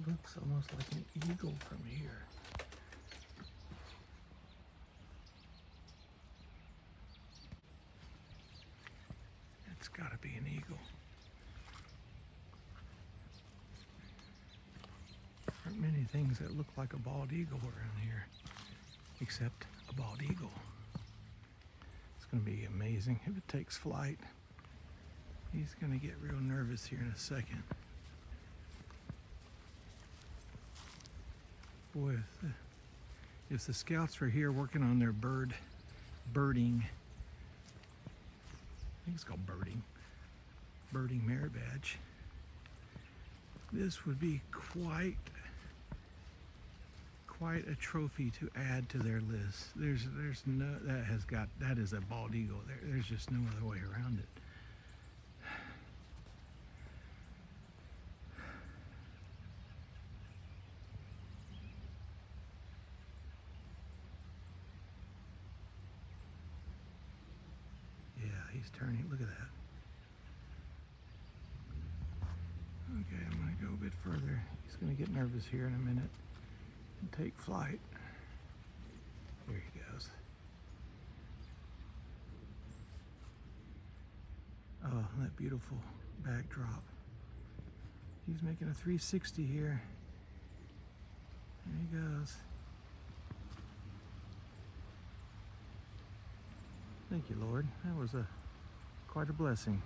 looks almost like an eagle from here. It's got to be an eagle. Aren't many things that look like a bald eagle around here, except a bald eagle. It's going to be amazing if it takes flight. He's going to get real nervous here in a second. Boy, if the scouts were here working on their birding, I think it's called birding merit badge, this would be quite a trophy to add to their list. There's no, that is a bald eagle. There's just no other way around it. He's turning, look at that. Okay, I'm gonna go a bit further. He's gonna get nervous here in a minute and take flight. There he goes. Oh, that beautiful backdrop. He's making a 360 here. There he goes. Thank you, Lord. That was quite a blessing.